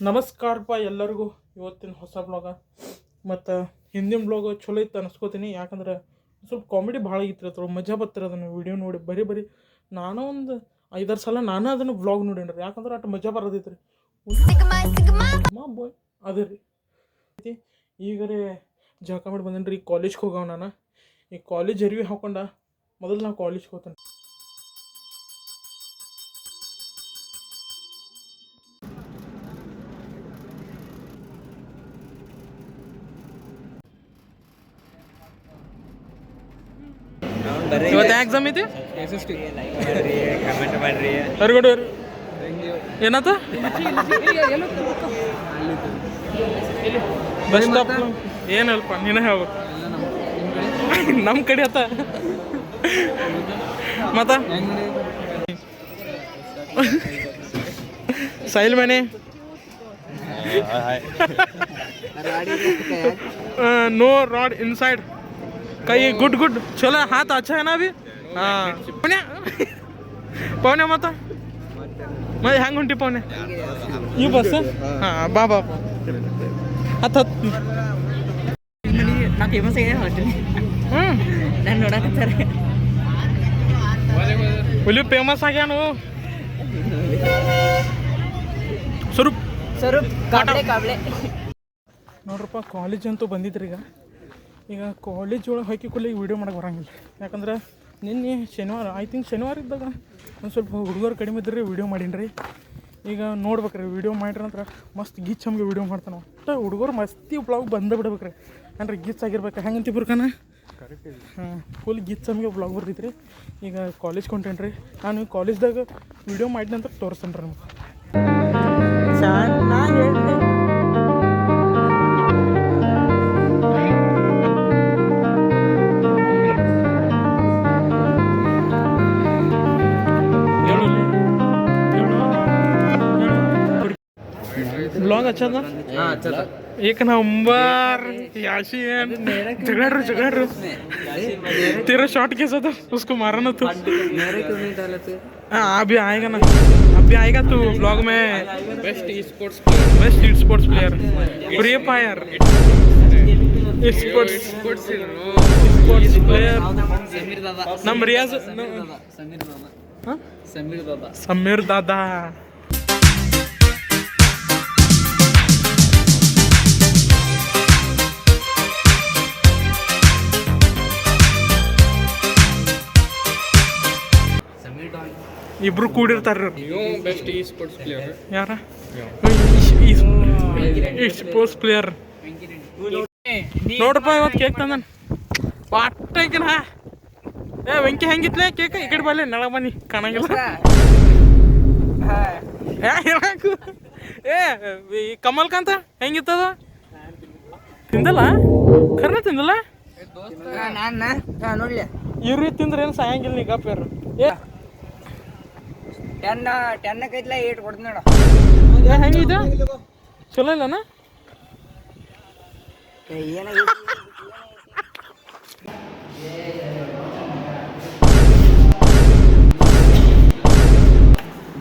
ನಮಸ್ಕಾರಪ್ಪ ಎಲ್ಲರಿಗೂ. ಇವತ್ತಿನ ಹೊಸ ಬ್ಲಾಗ ಮತ್ತು ಹಿಂದಿನ ಬ್ಲಾಗ್ ಚಲೋ ಇತ್ತು ಅನಿಸ್ಕೋತೀನಿ. ಯಾಕಂದ್ರೆ ಸ್ವಲ್ಪ ಕಾಮಿಡಿ ಭಾಳ ಆಗಿತ್ತು, ಮಜಾ ಬರ್ತಿರ ಅದನ್ನು ವೀಡಿಯೋ ನೋಡಿ. ಬರೀ ನಾನು ಒಂದು 5-6 ಸಲ ನಾನು ಅದನ್ನು ಬ್ಲಾಗ್ ನೋಡೀನಿ ರೀ. ಯಾಕಂದ್ರೆ ಅಷ್ಟು ಮಜಾ ಬರೋದೈತೆ ರೀ. ಬಾಯ್ ಅದೇ ರೀ. ಈಗ ರೀ ಜಳಕ ಮಾಡಿ ಬಂದೇನಿ ರೀ. ಕಾಲೇಜ್ಗೆ ಹೋಗವ ನಾನು. ಈ ಕಾಲೇಜ್ ಅರಿವಿ ಹಾಕೊಂಡ ಮೊದಲು ನಾವು ಕಾಲೇಜ್ಗೆ ಹೋಗ್ತೇನೆ. ಇವತ್ತು ಎಕ್ಸಾಮ್ ಐತಿ. ಹೊರಗಡೆ ಏನಾತ ಬಸ್ ಸ್ಟಾಪ್ ಏನಲ್ಪ ನೀನೇ ಹೇಳ್ಬೇಕು. ನಮ್ಮ ಕಡೆ ಆತ ಮತ್ತ साहिल मैंने नो रॉड इनसाइड कई गुड चलो हाथ अच्छा है ना अभी. हाँ पवने मत मैं ಹೆಂಗೆ ಹೊಂಟಿ ಪವನೆ ಈ ಬಸ್. ಹಾಂ ಬಾ ಹತ್ತು ನಾ ಫೇಮಸ್ ಆಗಿದೆ ಹೊಂಟೀನಿ. ನಾನು ನೋಡಕತ್ತಾರೆ ಹುಲಿ ಫೇಮಸ್ ಆಗ್ಯಾನು. ಸ್ವರೂಪ್ ಕಾಬ್ಲೆ ನೋಡ್ರಪ್ಪ, ಕಾಲೇಜ್ ಅಂತೂ ಬಂದಿದ್ರಿ. ಈಗ ಕಾಲೇಜ್ ಒಳಗೆ ಹಾಕಿ ಕೂಡಲೇ ಈಗ ವೀಡಿಯೋ ಮಾಡೋಕೆ ಬರೋಂಗಿಲ್ಲ. ಯಾಕಂದ್ರೆ ನಿನ್ನೆ ಶನಿವಾರ ಶನಿವಾರ ಇದ್ದಾಗ ಒಂದು ಸ್ವಲ್ಪ ಹುಡುಗರು ಕಡಿಮೆ ಇದ್ದರೆ ವೀಡಿಯೋ ಮಾಡೀನಿ ರೀ. ಈಗ ನೋಡ್ಬೇಕ್ರಿ ವೀಡಿಯೋ ಮಾಡಿರಿ ಅಂದ್ರೆ ಮಸ್ತ್ ಗೀಚ್ ಹಮ್ಗೆ ವೀಡಿಯೋ ಮಾಡ್ತಾನೆ. ಒಟ್ಟು ಹುಡುಗರು ಮಸ್ತಿ ಬ್ಲಾಗ್ ಬಂದೇ ಬಿಡ್ಬೇಕ್ರಿ. ಅಂದ್ರೆ ಗೀಚ್ ಆಗಿರ್ಬೇಕು. ಹೆಂಗಂತ ಬರ್ಕಾನ ಹಾಂ ಫುಲ್ ಗೀಚ್ ಹಮ್ಗೆ ಬ್ಲಾಗ್ ಬರ್ತೈತ್ರಿ. ಈಗ ಕಾಲೇಜ್ ಕೊಂಟೇನಿ ರೀ. ನಾನು ಕಾಲೇಜ್ದಾಗ ವೀಡಿಯೋ ಮಾಡಿದ ನಂತರ ತೋರಿಸ್ತೇನೆ ರೀ ನಿಮ್ಗೆ. ब्लॉग अच्छा था. हाँ अच्छा था. एक नंबर. याशीन झगड़ तेरा शॉट कैसा था? उसको मारा ना तू. मेरे क्यों नहीं डाले थे? हाँ अभी आएगा ना, अभी आएगा तू ब्लॉग में. Best sports player free fire sports player नम रियाज समीर दादा. ಇಬ್ರು ಕೂಡಿರ್ತಾರ. ಬೆಸ್ಟ್ ಸ್ಪೋರ್ಟ್ಸ್ ಪ್ಲೇಯರ್ ಯಾರ ಸ್ಪೋರ್ಟ್ಸ್ ಪ್ಲೇಯರ್ ನೋಡ್ರಪ್ಪ. ಇವತ್ತು ಕೇಕ್ ತಂದನ್ ಪಾಟಕಿನ. ವೆಂಕಿ ಹೆಂಗಿತ್ಲೆ ಕೇಕ್? ಈ ಕಡೆ ಬಲ್ಲಿ ನೆಳ ಬನ್ನಿ ಕಾಣಂಗಿಲ್ಲ. ಕಮಲ್ಕಾಂತ ಹೆಂಗಿತ್ತದ? ತಿಂದಲ್ಲ ಖರ್ನ ತಿಂದಲ್ಲ. ನೋಡ್ಲಿ ಇವ್ರಿ ತಿಂದ್ರೆ ಏನು ಸಾಯಂಗಿಲ್ಲ ನೀ ಗಪ್ಪೇರು. ಟೆನ್ನ ಕೈತ್ಲ 8 ಕೊಡ್ತೀನಿ ನೋಡ. ಹೆಂಗಿದೆ ಚಲೋ ಇಲ್ಲನ?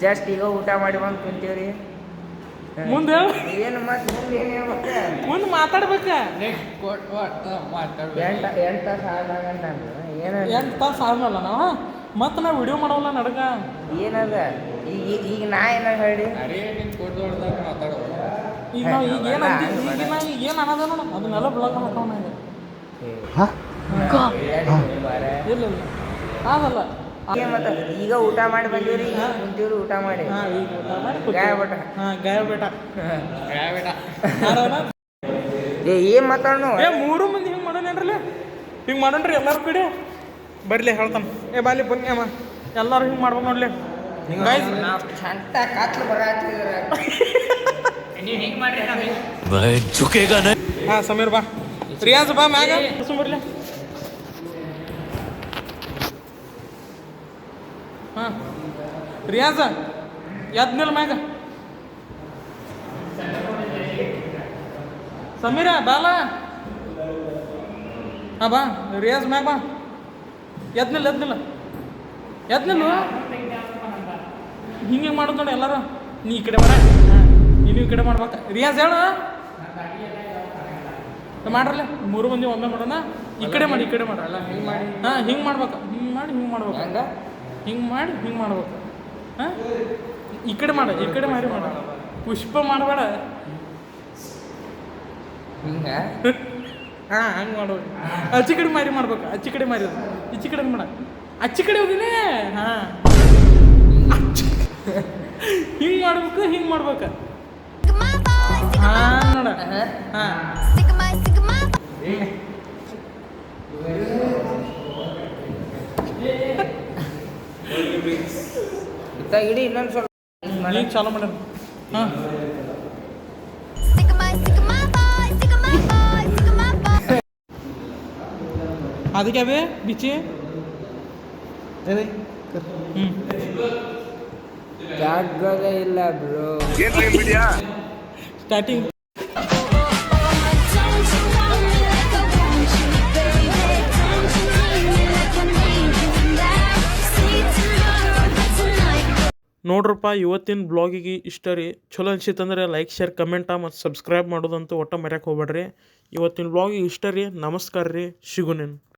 ಜಸ್ಟ್ ಈಗ ಊಟ ಮಾಡಿ ಬಂದು ಕುಂತೀವ್ರಿ. ಮುಂದೆ ಏನು ಮುಂದೆ ಮಾತಾಡ್ಬೇಕ. 8 ತಾಸು ಆದಂತ ಏನು 8 ತಾಸು ಆದ್ಮೇಲೆ ನಾವು ಮತ್ತೆ ನಾವು ವಿಡಿಯೋ ಮಾಡೋಲ್ಲ ನಡಗ. ಏನದ ಈಗ ನಾ ಏನ ಹೇಳಿ ಈಗ ನಾವು ಈಗ ಏನು ಏನು ಅನ್ನೋದ ನೋಡ ಅದನ್ನೆಲ್ಲ ಬ್ಲಾಗ್ ಹಾಕೋಣ. ಇಲ್ಲ ಅದಲ್ಲ ಮತ್ತೆ ಈಗ ಊಟ ಮಾಡಿ ಬಂದೀವ್ರಿ. ಕುಂತೀವ್ರಿ ಊಟ ಮಾಡಿ. ಈಗ ಊಟ ಮಾಡಿ ಗಾಯ ಬೇಟ ಏನ್ ಮಾತಾಡೋಣ. ಮೂರು ಮಂದಿ ಹಿಂಗೆ ಮಾಡೋನೇನ್ರಲ್ಲ. ಹಿಂಗೆ ಮಾಡೋಣ್ರಿ ಎಲ್ಲಾರ ಕಡೆ ಬರ್ಲಿ ಹೇಳ್ತಾನೆ. ಬಾಲಿ ಬನ್ನಿ ಅಮ್ಮ ಎಲ್ಲರೂ ಹಿಂಗೆ ಮಾಡ್ಬೇಕು ನೋಡ್ಲಿ. ಹಾಂ ಸಮೀರ್ ಬಾ. ರಿಯಾಜ್ ಬಾ ಮ್ಯಾಗ ಬರ್ಲಿ. ಹಾಂ ರಿಯಾಜ ಎದ್ನಿಲ್ ಮ್ಯಾಗ. ಸಮೀರ ಬಾಲ. ಹಾಂ ಬಾ ರಿಯಾಜ್ ಮ್ಯಾಗ ಬಾ. ಎದ್ನಿಲ್ಲ ಹಿಂಗೆ ಮಾಡೋದು ನೋಡಿ ಎಲ್ಲರೂ. ನೀ ಈ ಕಡೆ ಬರ, ನೀನು ಈ ಕಡೆ ಮಾಡ. ಮಾಡ್ಬೇಕು ರಿಯಾಜ್ ಹೇಳು ಮಾಡ್ರಲ್ಲ 3 ಮಂದಿ ಒಮ್ಮೆ ಮಾಡೋಣ ಈ ಕಡೆ ಮಾಡಿ ಅಲ್ಲ ಹಿಂಗೆ ಮಾಡಿ ಹಾಂ ಹಿಂಗೆ ಮಾಡ್ಬೇಕು ಹಿಂಗೆ ಮಾಡಿ ಹಿಂಗೆ ಮಾಡ್ಬೇಕು ಹಂಗೆ ಹಿಂಗೆ ಮಾಡಿ ಹಿಂಗೆ ಮಾಡ್ಬೇಕು ಹಾಂ ಈ ಕಡೆ ಮಾರಿ ಮಾಡ ಪುಷ್ಪ ಮಾಡಬೇಡ ಹಿಂಗೆ ಹಾಂ ಹಂಗೆ ಮಾಡ್ಬೇಕು ಅಚ್ಚಿ ಕಡೆ ಮಾರಿ ಮಾಡ್ಬೇಕು ಅಚ್ಚಿ ಕಡೆ ಮಾರಿ ಈಚಿ ಕಡೆ ಮಾಡ ಅಚ್ಚಿ ಕಡೆ ಹೋಗಿನೇ ಹಾಂ ಹಿಂಗೆ ಮಾಡ್ಬೇಕು ಹಿಂಗೆ ಮಾಡ್ಬೇಕು ಹಾಂ ನೋಡ ಹಾಂ ಇಡಿ ಇನ್ನೊಂದು ಸ್ವಲ್ಪ ಈಗ ಚಾಲು ಮಾಡೋಣ ಹಾಂ ಅದಕ್ಕೆ ಅವೇ ಬಿಚ್ಚಿ ಹ್ಞೂ ಜಾಗದೇ ಇಲ್ಲ ಬ್ರೋ ಸ್ಟಾರ್ಟಿಂಗ್ ನೋಡ್ರಪ್ಪ ಇವತ್ತಿನ ಬ್ಲಾಗಿಗೆ ಇಷ್ಟ ರೀ ಚಲೋ ಅನ್ಸಿತ್ತಂದ್ರೆ ಲೈಕ್ ಶೇರ್ ಕಮೆಂಟ ಮತ್ತು ಸಬ್ಸ್ಕ್ರೈಬ್ ಮಾಡೋದಂತೂ ಒಟ್ಟು ಮರ್ಯಾಕೆ ಹೋಗ್ಬೇಡ್ರಿ ಇವತ್ತಿನ ಬ್ಲಾಗಿಗೆ ಇಷ್ಟ ರೀ ನಮಸ್ಕಾರ ರೀ ಸಿಗುನೇನು